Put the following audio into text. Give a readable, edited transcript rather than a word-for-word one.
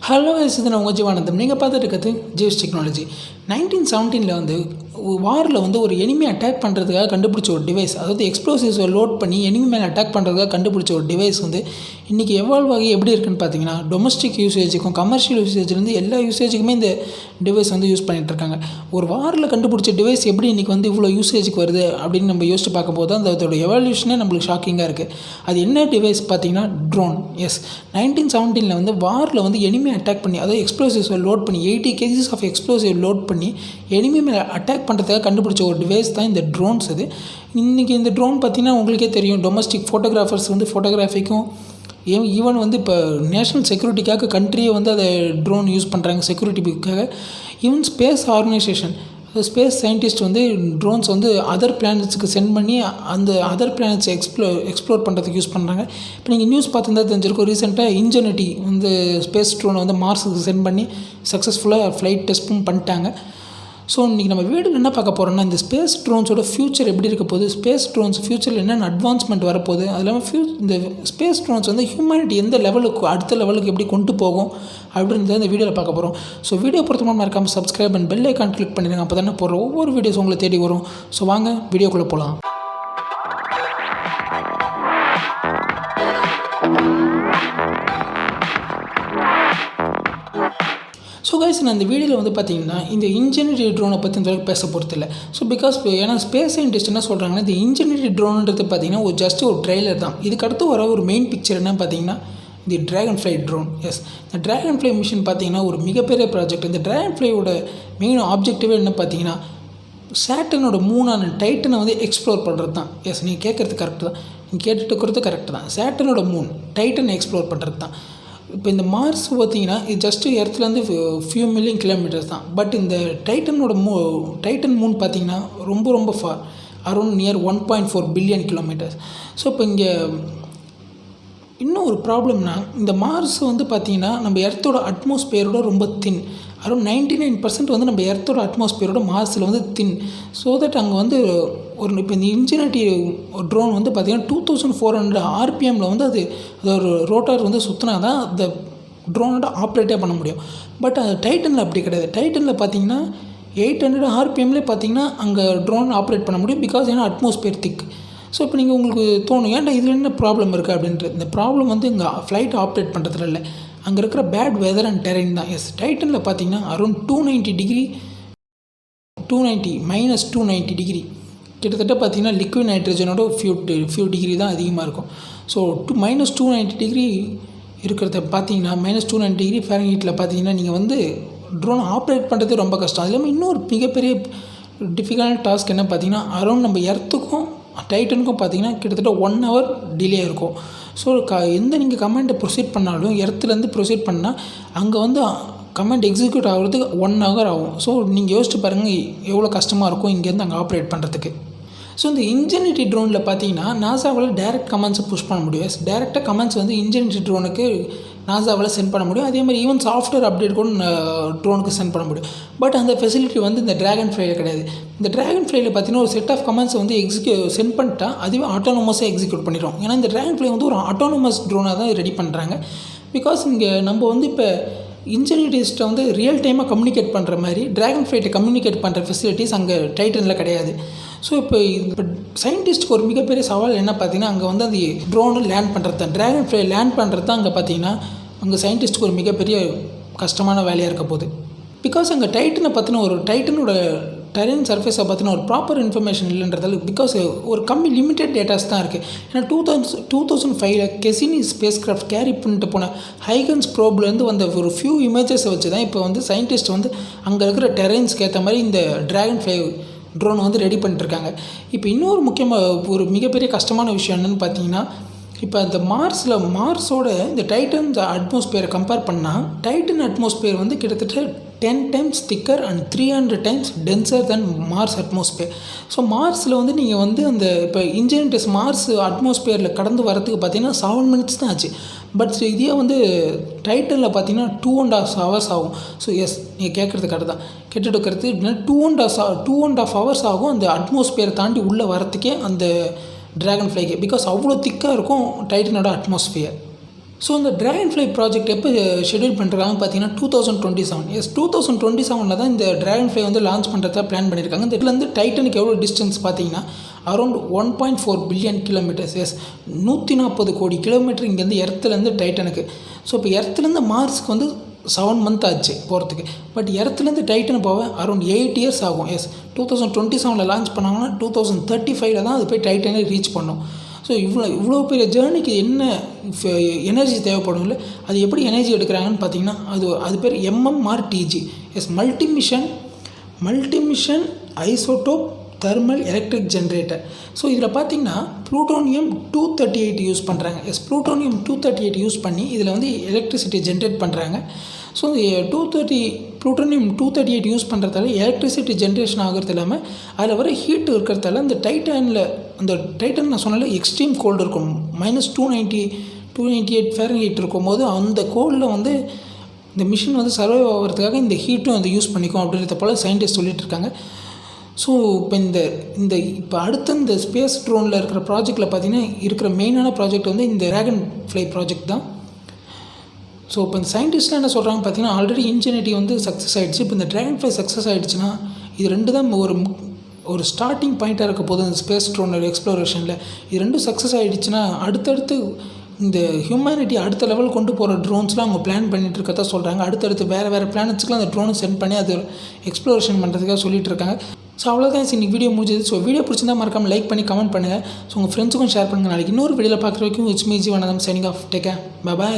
Hello இது நான் உங்கள் ஜீவானந்தம். நீங்கள் பார்த்துட்டு இருக்கிறது ஜீவ்ஸ் டெக்னாலஜி. 1917 வந்து வாரில் வந்து ஒரு எனிமி அட்டாக் பண்ணுறதுக்காக கண்டுபிடிச்ச ஒரு டிவைஸ், அதாவது எக்ஸ்ப்ளோசிவ்ஸை லோட் பண்ணி எனிமி மேலே அட்டாக் பண்ணுறதுக்காக கண்டுபிடிச்ச ஒரு டிவைஸ் வந்து இன்றைக்கி எவால்வ் ஆகி எப்படி இருக்குன்னு பார்த்தீங்கன்னா, டொமஸ்டிக் யூசேஜுக்கும் கமர்ஷியல் யூசேஜ்லேருந்து எல்லா யூசேஜுக்குமே இந்த டிவைஸ் வந்து யூஸ் பண்ணிகிட்ருக்காங்க. ஒரு வாரில் கண்டுபிடிச்ச டிவைஸ் எப்படி இன்றைக்கி வந்து இவ்வளோ யூசேஜுக்கு வருது அப்படின்னு நம்ம யோசிச்சு பார்க்கும்போது தான் அதோட எவால்யூஷனே நம்மளுக்கு ஷாக்கிங்காக இருக்குது. அது என்ன டிவைஸ் பார்த்தீங்கன்னா ட்ரோன். எஸ், 1917 வந்து வாரில் வந்து எனிமி அட்டாக் பண்ணி, அதாவது எக்ஸ்ப்ளோசிவ்ஸை லோட் பண்ணி 80 kgs ஆஃப் எக்ஸ்ப்ளோசிவ் லோட் பண்ணி எனிமி மேலே அட்டாக் பண்ணுறதுக்காக கண்டுபிடிச்ச ஒரு டிவைஸ் தான் இந்த ட்ரோன்ஸ். இது இன்றைக்கி இந்த ட்ரோன் பார்த்திங்கன்னா உங்களுக்கே தெரியும், டொமஸ்டிக் ஃபோட்டோகிராஃபர்ஸ் வந்து ஃபோட்டோகிராஃபிக்கும் ஈவன் வந்து இப்போ நேஷ்னல் செக்யூரிட்டிக்காக கண்ட்ரியை வந்து அதை ட்ரோன் யூஸ் பண்ணுறாங்க செக்யூரிட்டிக்காக. Even space organisation, space scientist வந்து ட்ரோன்ஸ் வந்து அதர் பிளானட்ஸுக்கு சென்ட் பண்ணி அந்த அதர் பிளானட்ஸை எக்ஸ்ப்ளோர் பண்ணுறதுக்கு யூஸ் பண்ணுறாங்க. இப்போ நீங்கள் நியூஸ் பார்த்துருந்தா தெரிஞ்சிருக்கும், ரீசெண்டாக இன்ஜெனிட்டி வந்து ஸ்பேஸ் ட்ரோனை வந்து மார்ஸுக்கு சென்ட் பண்ணி சக்ஸஸ்ஃபுல்லாக ஃப்ளைட் டெஸ்ட்டும் பண்ணிட்டாங்க. ஸோ இன்றைக்கி நம்ம வீடியோவில் என்ன பார்க்க போகிறோம்னா, இந்த ஸ்பேஸ் ட்ரோன்ஸோட ஃப்யூச்சர் எப்படி இருக்க போகுது, ஸ்பேஸ் ட்ரோன்ஸ் ஃப்யூச்சரில் என்னென்ன அட்வான்ஸ்மெண்ட் வரப்போகுது, அது இல்லாமல் இந்த ஸ்பேஸ் ட்ரோன்ஸ் வந்து ஹியூமனிட்டி எந்த லெவலுக்கு அடுத்த லெவலுக்கு எப்படி கொண்டு போகும் அப்படின்றத இந்த வீடியோவில் பார்க்க போகிறோம். ஸோ வீடியோ பொறுத்தமாக மறக்காமல் subscribe and bell icon click பண்ணிடுங்க. அப்போ தானே போடுற ஒவ்வொரு வீடியோஸ் உங்களை தேடி வரும். ஸோ வாங்க வீடியோக்குள்ளே போகலாம். ஸோ கைஸ், நான் இந்த வீடியோவில் வந்து பார்த்தீங்கன்னா இந்த இன்ஜினியரி ட்ரோனை பற்றி இந்த அளவுக்கு பேச போகிறதில்ல. ஸோ பிகாஸ் ஏன்னா ஸ்பேஸ் சயின்டிஸ்ட் என்ன சொல்கிறாங்கன்னா, இந்த இன்ஜினியரி ட்ரோன்ன்றது பார்த்தீங்கன்னா ஒரு ட்ரெய்லர் தான். இதுக்கடுத்து வர ஒரு மெயின் பிக்சர் என்ன பார்த்தீங்கன்னா இந்த Dragonfly ட்ரோன். எஸ், இந்த Dragonfly மிஷன் பார்த்தீங்கன்னா ஒரு மிகப்பெரிய ப்ராஜெக்ட். இந்த Dragonflyயோட மெயின் ஆப்ஜெக்டிவே என்ன பார்த்தீங்கன்னா, சேட்டனோட மூணான டைட்டனை வந்து எக்ஸ்ப்ளோர் பண்ணுறது தான். எஸ், நீங்கள் கேட்குறது கரெக்டு தான், நீங்கள் கேட்டுட்டு இருக்கிறது கரெக்டு தான். சேட்டனோட மூன் டைட்டனை எக்ஸ்ப்ளோர் பண்ணுறது தான். இப்போ இந்த மார்ஸ் பார்த்தீங்கன்னா இது ஜஸ்ட்டு எர்த்துலேருந்து ஃபியூ மில்லியன் கிலோமீட்டர்ஸ் தான். பட் இந்த டைட்டன் மூன் பார்த்தீங்கன்னா ரொம்ப for, around near 1.4 billion kilometres. So இப்போ இங்கே இன்னும் ஒரு ப்ராப்ளம்னா, இந்த மார்ஸ் வந்து பார்த்திங்கன்னா நம்ம எர்த்தோட அட்மாஸ்பியரோட ரொம்ப தின். அரௌண்ட் 99% வந்து நம்ம எர்த்தோட அட்மாஸ்பியரோட மார்ஸில் வந்து தின். ஸோ தட் அங்கே வந்து இப்போ இந்த இன்ஜினியரிட்டி ட்ரோன் வந்து பார்த்திங்கன்னா 2400 RPM வந்து அது ஒரு ரோட்டார் வந்து சுற்றினா தான் அந்த ட்ரோனோட ஆப்ரேட்டே பண்ண முடியும். பட் அது டைட்டனில் அப்படி கிடையாது. டைட்டனில் பார்த்திங்கன்னா 800 RPMலே பார்த்திங்கன்னா அங்கே ட்ரோன் ஆப்ரேட் பண்ண முடியும். பிகாஸ் ஏன்னா அட்மாஸ்பியர் திக். ஸோ இப்போ நீங்கள் உங்களுக்கு தோணும், ஏன்டா இதில் என்ன ப்ராப்ளம் இருக்குது அப்படின்ட்டு. இந்த ப்ராப்ளம் வந்து இங்கே ஃப்ளைட் ஆப்ரேட் பண்ணுறதுல இல்லை, அங்கே இருக்கிற பேட் வெதர் அண்ட் டெரைன் தான். எஸ், டைட்டனில் பார்த்தீங்கன்னா அரௌண்ட் -290 டிகிரி கிட்டத்தட்ட பார்த்தீங்கன்னா லிக்விட் நைட்ரஜனோட ஃபியூ டிகிரி தான் அதிகமாக இருக்கும். ஸோ -290 டிகிரி இருக்கிறத பார்த்தீங்கன்னா -290 டிகிரி ஃபேரன்ஹீட்டில் பார்த்தீங்கன்னா நீங்கள் வந்து ட்ரோன் ஆப்ரேட் பண்ணுறது ரொம்ப கஷ்டம். அது இல்லாமல் இன்னொரு மிகப்பெரிய டிஃபிகல்ட் டாஸ்க் என்ன பார்த்தீங்கன்னா, அரௌண்ட் நம்ம எர்த்துக்கும் டைட்டனுக்கும் பார்த்தீங்கன்னா கிட்டத்தட்ட 1 hour டிலே இருக்கும். ஸோ எந்த நீங்கள் கமெண்ட்டை ப்ரொசீட் பண்ணாலும் எர்த்துலேருந்து ப்ரொசீட் பண்ணால் அங்கே வந்து கமெண்ட் எக்ஸிக்யூட் ஆகிறதுக்கு 1 hour ஆகும். ஸோ நீங்கள் யோசிச்சு பாருங்கள் எவ்வளோ கஷ்டமாக இருக்கும் இங்கேருந்து அங்கே ஆப்ரேட் பண்ணுறதுக்கு. ஸோ இந்த இன்ஜினியரிட்டி ட்ரோனில் பார்த்தீங்கன்னா நாசாவால் டேரெக்ட் கமெண்ட்ஸை புஷ் பண்ண முடியும். டேரெக்டாக கமெண்ட்ஸ் வந்து இன்ஜினியரிட்டி ட்ரோனுக்கு நாசாவால் சென்ட் பண்ண முடியும். அதே மாதிரி ஈவன் சாஃப்ட்வேர் அப்டேட் கூட ட்ரோனுக்கு சென்ட் பண்ண முடியும். பட் அந்த ஃபெசிலிட்டி வந்து இந்த Dragonflyல கிடையாது. இந்த Dragonflyல பார்த்தீங்கன்னா ஒரு செட் ஆஃப் கமெண்ட்ஸை வந்து சென்ட் பண்ணிட்டா அதுவே ஆட்டோனமஸாக எக்ஸிக்யூட் பண்ணிடும். ஏன்னா இந்த Dragonfly வந்து ஒரு ஆட்டோனமஸ் ட்ரோனாக தான் ரெடி பண்ணுறாங்க. பிகாஸ் இங்கே நம்ம வந்து இப்போ இன்ஜினியரிஸ்ட்டை வந்து ரியல் டைமாக கம்யூனிகேட் பண்ணுற மாதிரி Dragonflyட்ட கம்யூனிகேட் பண்ணுற ஃபெசிலிட்டிஸ் அங்கே டைட்டனில் கிடையாது. ஸோ இப்போ சயின்டிஸ்ட்டுக்கு ஒரு மிகப்பெரிய சவால் என்ன பார்த்தீங்கன்னா, அங்கே வந்து அந்த ட்ரோனு லேண்ட் பண்ணுறது தான், Dragonfly லேண்ட் பண்ணுறது தான் அங்கே பார்த்தீங்கன்னா அங்கே சயின்டிஸ்ட்டுக்கு ஒரு மிகப்பெரிய கஷ்டமான வேலையாக இருக்க போகுது. பிகாஸ் அங்கே டைட்டனோட டெரைன் சர்ஃபேஸை பற்றின ஒரு ப்ராப்பர் இன்ஃபர்மேஷன் இல்லைன்றதால, பிகாஸ் ஒரு லிமிட்டட் டேட்டாஸ் தான் இருக்குது. ஏன்னா 2005 கெசினி ஸ்பேஸ் கிராஃப்ட் கேரி பண்ணிட்டு போன ஹைகன்ஸ் ப்ரோப்லேருந்து வந்த ஒரு ஃபியூ இமேஜஸை வச்சு தான் இப்போ வந்து சயின்டிஸ்ட் வந்து அங்கே இருக்கிற டெரைன்ஸ்க்கு ஏற்ற மாதிரி இந்த Dragonfly ட்ரோன் வந்து ரெடி பண்ணிட்டுருக்காங்க. இப்போ இன்னொரு ஒரு மிகப்பெரிய கஷ்டமான விஷயம் என்னென்னு பார்த்தீங்கன்னா, இப்போ அந்த மார்ஸோட இந்த டைட்டன் அட்மாஸ்பியரை கம்பேர் பண்ணால் டைட்டன் அட்மாஸ்பியர் வந்து கிட்டத்தட்ட 10 times thicker and 300 times denser than Mars atmosphere. So மார்ஸில் வந்து நீங்கள் வந்து அந்த இப்போ இன்ஜினியர்ஸ் மார்ஸ் அட்மாஸ்பியரில் கடந்து வரத்துக்கு பார்த்தீங்கன்னா 7 minutes தான் ஆச்சு. பட் இதே வந்து டைட்டனில் பார்த்தீங்கன்னா 2.5 hours ஆகும். ஸோ எஸ், நீங்கள் கேட்குறது கரெக்டு தான், கேட்டுட்டு இருக்கிறது 2.5 hours ஆகும் அந்த அட்மாஸ்பியரை தாண்டி உள்ளே வரத்துக்கே அந்த Dragonflyக்கு. பிகாஸ் அவ்வளோ திக்காக இருக்கும் டைட்டனோட அட்மாஸ்பியர். ஸோ இந்த ட்ராகன்ஃப்ளை ப்ராஜெக்ட் எப்போ ஷெட்யூல் பண்ணுறாங்க பார்த்தீங்கன்னா 2027. எஸ் 2027 தான் இந்த ட்ராகன்ஃப்ளை வந்து லான்ச் பண்ணுறதா பிளான் பண்ணியிருக்காங்க. இந்த இதுலேருந்து டைட்டனுக்கு எவ்வளோ டிஸ்டன்ஸ் பார்த்தீங்கன்னா அரௌண்ட் 1.4 பில்லியன் கிலோமீட்டர்ஸ். எஸ் 140 கோடி கிலோமீட்டர் இங்கேருந்து எர்த்துலேருந்து டைட்டனுக்கு. ஸோ இப்போ எர்த்துலேருந்து மார்ஸ்க்கு வந்து 7 மந்த் ஆச்சு போகிறதுக்கு. பட் எர்த்துலேருந்து டைட்டன் போக அரௌண்ட் 8 இயர்ஸ் ஆகும். எஸ் 2027 லான்ச் பண்ணாங்கன்னா 2035 தான் அது போய் டைட்டனே ரீச் பண்ணும். ஸோ இவ்வளோ பெரிய ஜேர்னிக்கு என்ன எனர்ஜி தேவைப்படும் இல்லை, அது எப்படி எனர்ஜி எடுக்கிறாங்கன்னு பார்த்தீங்கன்னா அது பேர் MMRTG. Yes multimission isotope thermal electric generator. So இதில் பார்த்தீங்கன்னா ப்ளூட்டோனியம் 238 யூஸ் பண்ணுறாங்க. எஸ் ப்ளூட்டோனியம் 238 யூஸ் பண்ணி இதில் வந்து எலக்ட்ரிசிட்டி ஜென்ரேட் பண்ணுறாங்க. ஸோ ப்ளூட்டோனியம் 238 யூஸ் பண்ணுறதால எலக்ட்ரிசிட்டி ஜென்ரேஷன் ஆகிறது இல்லாமல் அதில் வர ஹீட் இருக்கிறதால அந்த டைட்டன் நான் சொன்னால எக்ஸ்ட்ரீம் கோல்டு இருக்கும். -298 ஃபேரன்ஹீட் இருக்கும்போது அந்த கோல்டில் வந்து இந்த மிஷின் வந்து சர்வைவ் ஆகிறதுக்காக இந்த ஹீட்டும் அதை யூஸ் பண்ணிக்கும் அப்படின்றத போல் சயின்டிஸ்ட் சொல்லிட்டு இருக்காங்க. ஸோ இப்போ அடுத்த இந்த ஸ்பேஸ் ட்ரோனில் இருக்கிற ப்ராஜெக்டில் பார்த்திங்கன்னா இருக்கிற மெயினான ப்ராஜெக்ட் வந்து இந்த ட்ராகன்ஃப்ளை ப்ராஜெக்ட் தான். ஸோ இப்போ இந்த சயின்டிஸ்ட்லாம் என்ன சொல்கிறாங்க பார்த்தீங்கன்னா ஆல்ரெடி இன்ஜினியரிட்டி வந்து சக்ஸஸ் ஆகிடுச்சு. இப்போ இந்த ட்ராகன்ஃப்ளை சக்ஸஸ் ஆகிடுச்சுன்னா இது ரெண்டு தான் ஒரு ஸ்டார்டிங் பாயிண்ட்டாக இருக்க போது இந்த ஸ்பேஸ் ட்ரோனோட எக்ஸ்ப்ளோரேஷனில். இது ரெண்டும் சக்ஸஸ் ஆகிடுச்சுன்னா அடுத்தடுத்து இந்த ஹியூமனிட்டி அடுத்த லெவல் கொண்டு போகிற ட்ரோன்ஸ்லாம் அவங்க பிளான் பண்ணிகிட்டு இருக்கதா சொல்கிறாங்க. அடுத்தடுத்து வேறு பிளானட்ஸ்க்குலாம் அந்த ட்ரோனை சென்ட் பண்ணி அது எக்ஸ்ப்ளோரேஷன் பண்ணுறதுக்காக சொல்லிட்டு இருக்காங்க. ஸோ அவ்வளோதான் இன்றைக்கி வீடியோ முடிஞ்சது. ஸோ வீடியோ பிடிச்சிருந்தா மறக்காமல் லைக் பண்ணி கமெண்ட் பண்ணுங்கள். ஸோ உங்கள் ஃப்ரெண்ட்ஸுக்கும் ஷேர் பண்ணுங்கள். நாளைக்கு இன்னொரு வீடியோவில் பார்க்குற வரைக்கும் it's me Jeevan signing off. Take care. By.